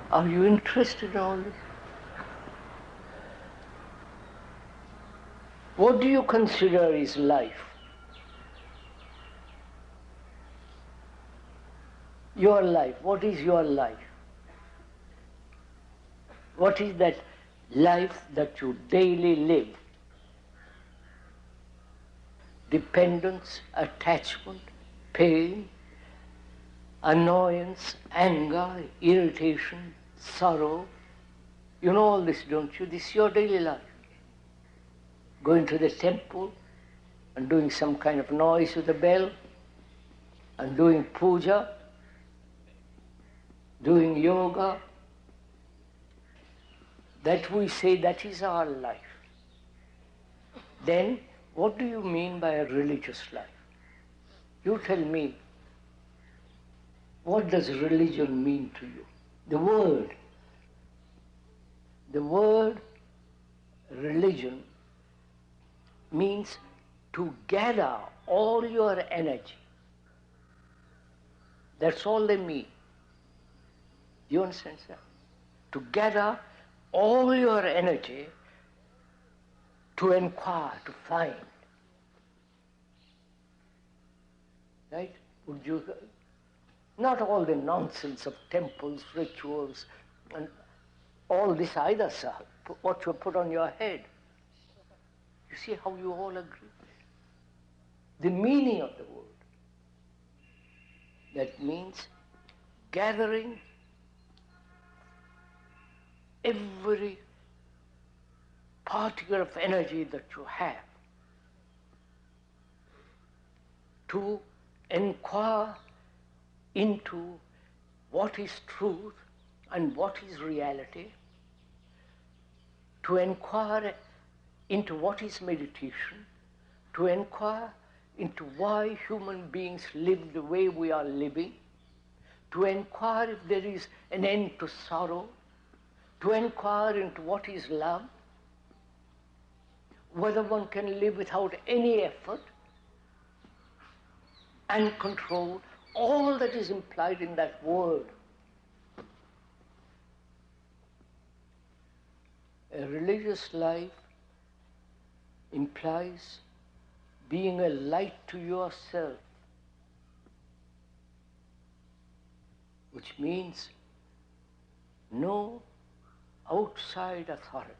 Speaker 1: Are you interested in all this? What do you consider is life? Your life. What is your life? What is that life that you daily live? Dependence, attachment, pain, annoyance, anger, irritation, sorrow. You know all this, don't you? This is your daily life. Going to the temple and doing some kind of noise with the bell and doing puja, doing yoga. That we say that is our life. Then what do you mean by a religious life? You tell me. What does religion mean to you? The word religion means to gather all your energy. That's all they mean. Do you understand that? To gather all your energy to inquire, to find. Right? Would you... Not all the nonsense of temples, rituals, and all this either, sir, what you put on your head. You see how you all agree? The meaning of the word. That means gathering every particle of energy that you have to inquire into what is truth and what is reality, to inquire into what is meditation, to inquire into why human beings live the way we are living, to inquire if there is an end to sorrow, to inquire into what is love, whether one can live without any effort and control all that is implied in that word. A religious life implies being a light to yourself, which means no outside authority.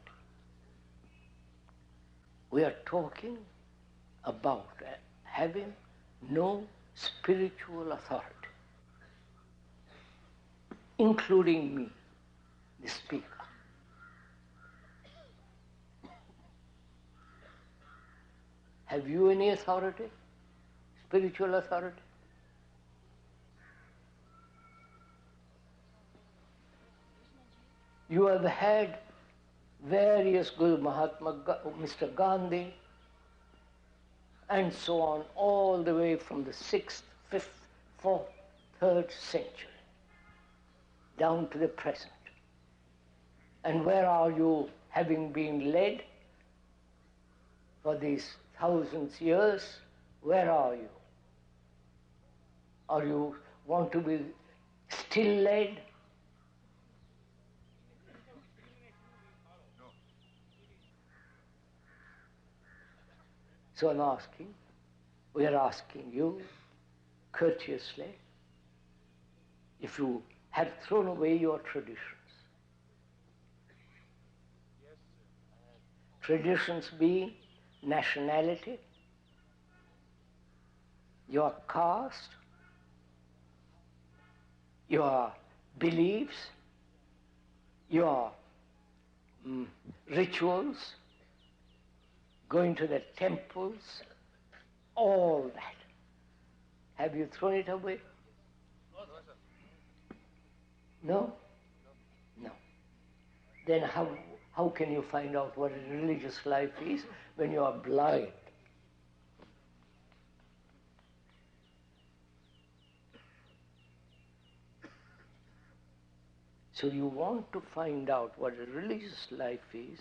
Speaker 1: We are talking about having no spiritual authority. including me, the speaker. Have you any authority? Spiritual authority? You have had various Guru Mahatma, Mr. Gandhi, and so on, all the way from the 6th, 5th, 4th, 3rd century, down to the present. And where are you, having been led for these thousands of years? Where are you? Or you want to be still led? So I'm asking, we are asking you courteously, if you have thrown away your traditions. Traditions being nationality, your caste, your beliefs, your rituals, going to the temples, all that. Have you thrown it away? No? No. Then how can you find out what a religious life is when you are blind? So you want to find out what a religious life is,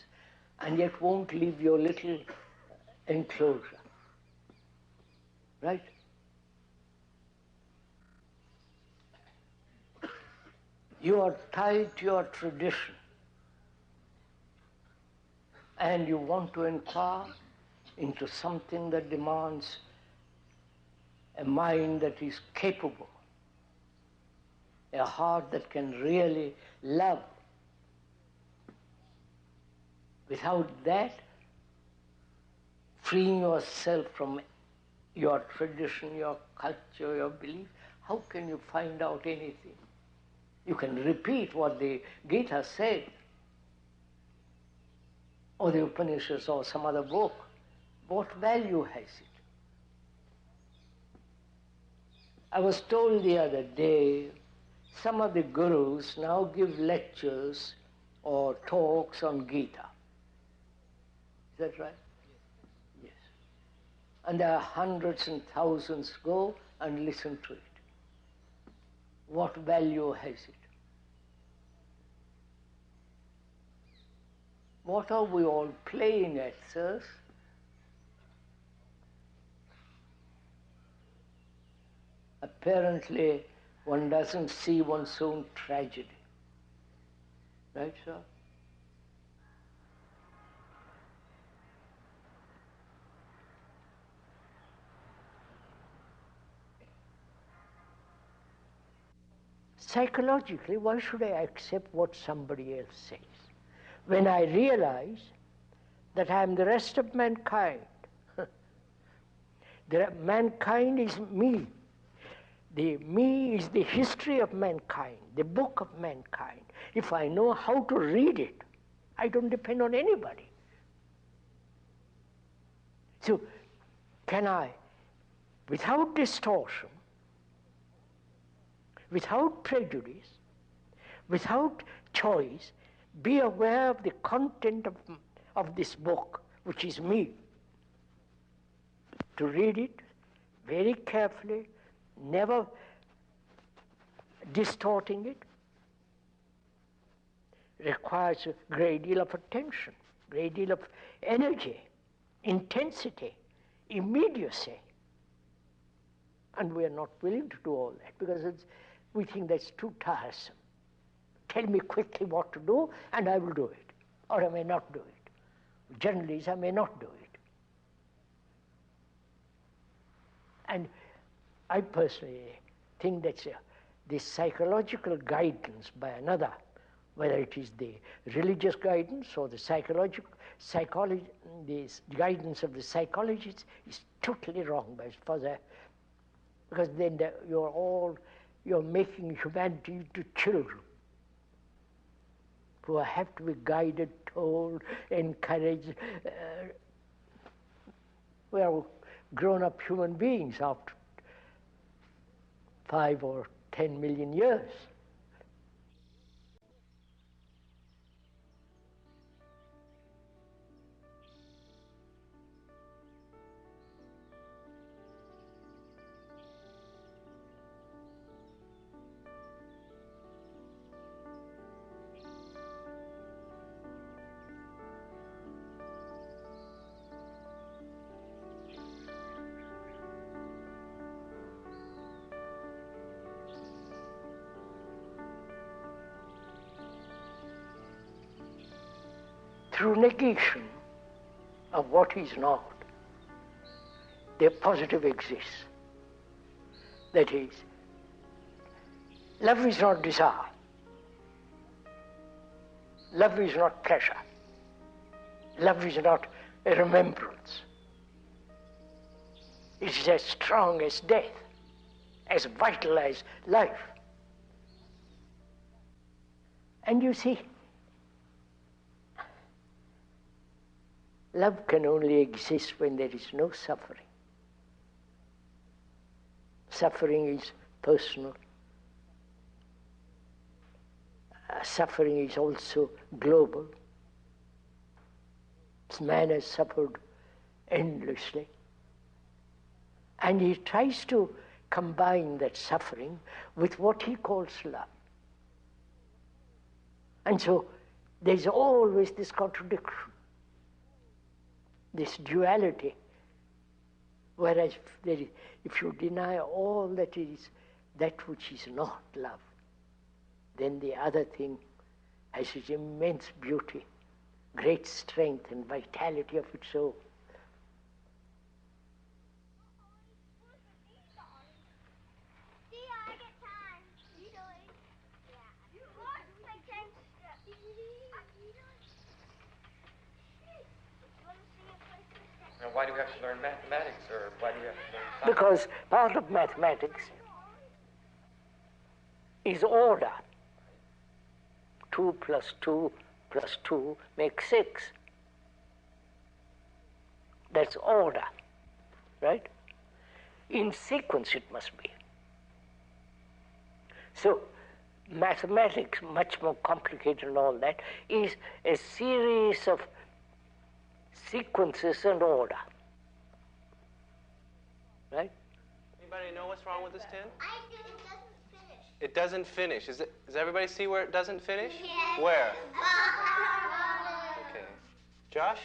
Speaker 1: and yet won't leave your little enclosure. Right? You are tied to your tradition, and you want to inquire into something that demands a mind that is capable, a heart that can really love. Without that, freeing yourself from your tradition, your culture, your belief, how can you find out anything? You can repeat what the Gita said, or the Upanishads, or some other book. What value has it? I was told the other day, some of the gurus now give lectures or talks on Gita. Is that right? Yes. And there are hundreds and thousands go and listen to it. What value has it? What are we all playing at, sirs? Apparently, one doesn't see one's own tragedy. Right, sir? Psychologically, why should I accept what somebody else says? When I realize that I am the rest of mankind. Mankind is me. The me is the history of mankind, the book of mankind. If I know how to read it, I don't depend on anybody. So, can I, without distortion, without prejudice, without choice, be aware of the content of this book, which is me? To read it very carefully, never distorting it, requires a great deal of attention, great deal of energy, intensity, immediacy. And we are not willing to do all that because we think that's too tiresome. Tell me quickly what to do and I will do it, or I may not do it. Generally, I may not do it. And I personally think that the psychological guidance by another, whether it is the religious guidance or the the guidance of the psychologists, is totally wrong because then you're making humanity into children. who have to be guided, told, encouraged. We are grown-up human beings after 5 or 10 million years. Through negation of what is not, the positive exists. That is, love is not desire. Love is not pleasure. Love is not a remembrance. It is as strong as death, as vital as life. And you see, love can only exist when there is no suffering. Suffering is personal. Suffering is also global. Man has suffered endlessly. And he tries to combine that suffering with what he calls love. And so there's always this contradiction, this duality, whereas if you deny all that is that which is not love, then the other thing has its immense beauty, great strength and vitality of its own.
Speaker 8: Now, why do we have to learn mathematics, or why do we have to learn science?
Speaker 1: Because part of mathematics is order. 2 plus 2 plus 2 makes 6. That's order, right? In sequence it must be. So mathematics, much more complicated and all that, is a series of sequences and order, right?
Speaker 9: Anybody know what's wrong with this tin?
Speaker 5: I do. It doesn't finish.
Speaker 9: It doesn't finish. Does everybody see where it doesn't finish?
Speaker 5: Yes.
Speaker 9: Where? Okay. Josh?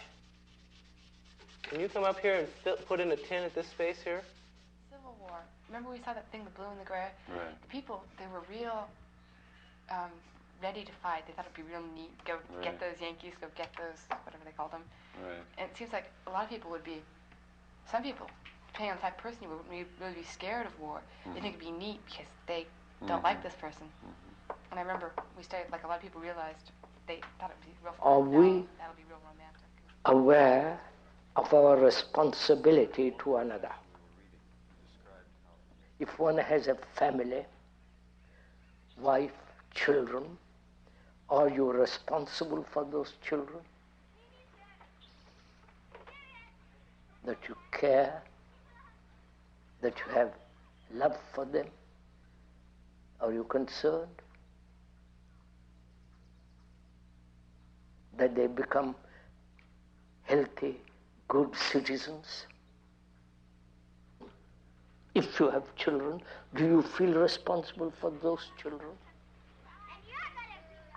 Speaker 9: Can you come up here and put in a tin at this space here?
Speaker 10: Civil War. Remember we saw that thing, the blue and the gray?
Speaker 2: Right.
Speaker 10: The people, they were real ready to fight. They thought it'd be real neat. Go get those Yankees, go get those, whatever they called them.
Speaker 2: Right.
Speaker 10: And it seems like a lot of people would be, some people, depending on the type of person you would really be scared of war. They think it'd be neat because they don't like this person. And I remember we studied, like a lot of people realized they thought it would be real fun.
Speaker 1: Are we
Speaker 10: That'll be real romantic.
Speaker 1: aware of our responsibility to another? If one has a family, wife, children, are you responsible for those children? That you care, that you have love for them? Are you concerned that they become healthy, good citizens? If you have children, do you feel responsible for those children?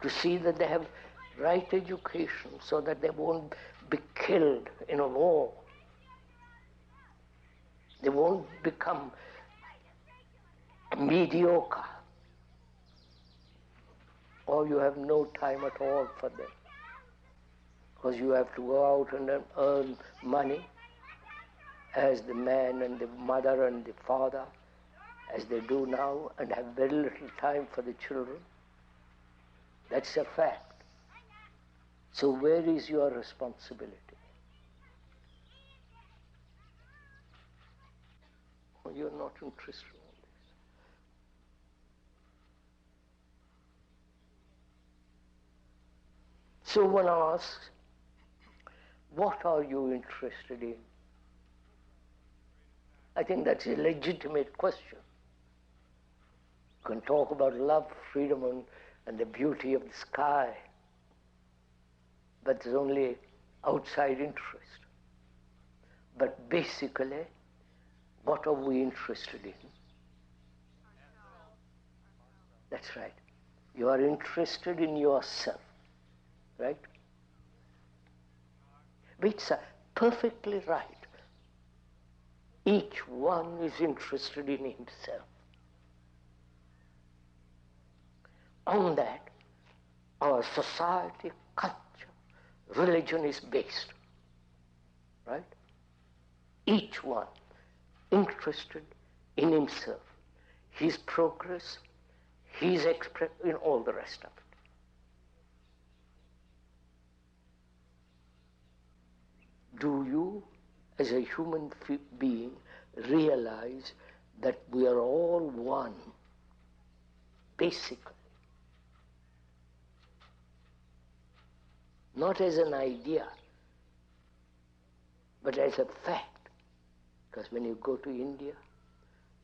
Speaker 1: To see that they have right education so that they won't be killed in a war. They won't become mediocre. Or you have no time at all for them. Because you have to go out and earn money as the man and the mother and the father, as they do now, and have very little time for the children. That's a fact. So where is your responsibility? Oh, you're not interested in this. So one asks, what are you interested in? I think that's a legitimate question. You can talk about love, freedom, and the beauty of the sky, but there's only outside interest. But basically, what are we interested in? That's right. You are interested in yourself, right? Which are perfectly right. Each one is interested in himself. On that, our society, culture, religion is based, right? Each one interested in himself, his progress, his expression, in all the rest of it. Do you, as a human being, realize that we are all one, basically? Not as an idea, but as a fact. Because when you go to India,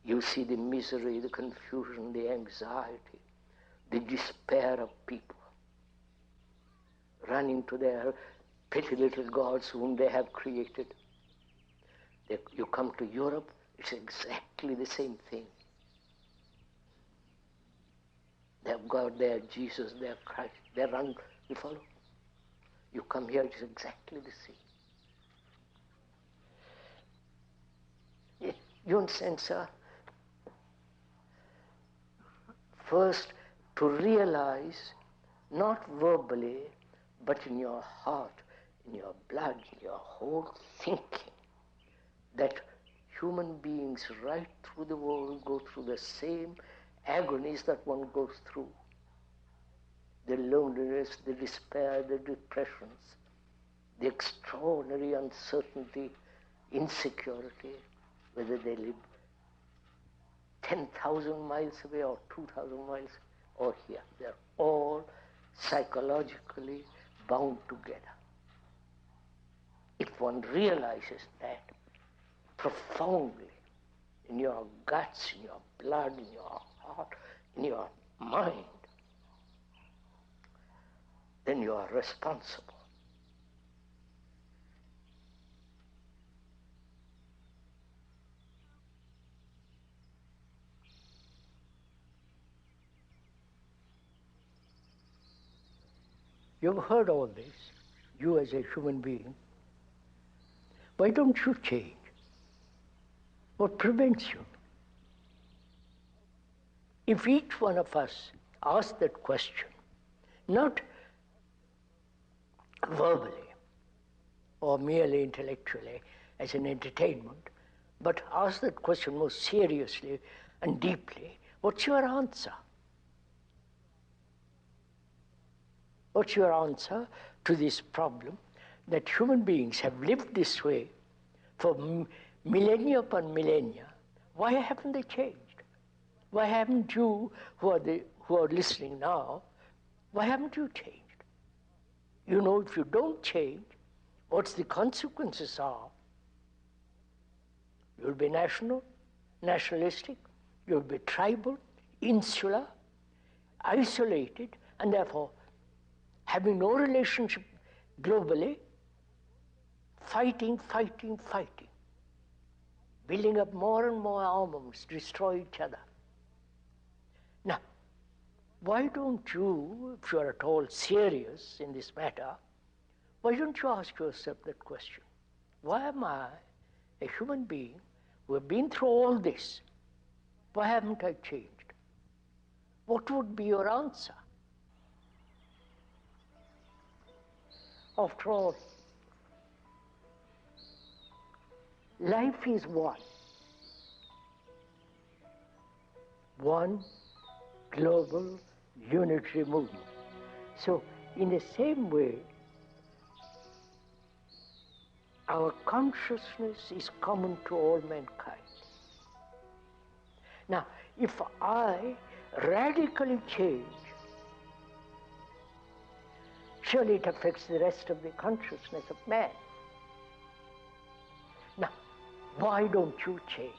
Speaker 1: you see the misery, the confusion, the anxiety, the despair of people running to their petty little gods whom they have created. You come to Europe, it's exactly the same thing. They have God, they have Jesus, they have Christ, they run, you follow? You come here, it's exactly the same. You understand, sir? First, to realize, not verbally, but in your heart, in your blood, in your whole thinking, that human beings right through the world go through the same agonies that one goes through. The loneliness, the despair, the depressions, the extraordinary uncertainty, insecurity, whether they live 10,000 miles away or 2,000 miles or here. They're all psychologically bound together. If one realizes that profoundly in your guts, in your blood, in your heart, in your mind, then you are responsible. You've heard all this, you as a human being. Why don't you change? What prevents you? If each one of us asks that question, not verbally or merely intellectually as an entertainment, but ask that question more seriously and deeply, what's your answer? What's your answer to this problem that human beings have lived this way for millennia upon millennia? Why haven't they changed? Why haven't you, who are listening now, why haven't you changed? You know, if you don't change, what's the consequences are? You'll be nationalistic, you'll be tribal, insular, isolated, and therefore having no relationship globally, fighting, building up more and more armaments, destroy each other. Now, why don't you, if you are at all serious in this matter, why don't you ask yourself that question? Why am I, a human being who have been through all this, why haven't I changed? What would be your answer? After all, life is one. One global unitary movement. So, in the same way, our consciousness is common to all mankind. Now, if I radically change surely it affects the rest of the consciousness of man. Now, why don't you change?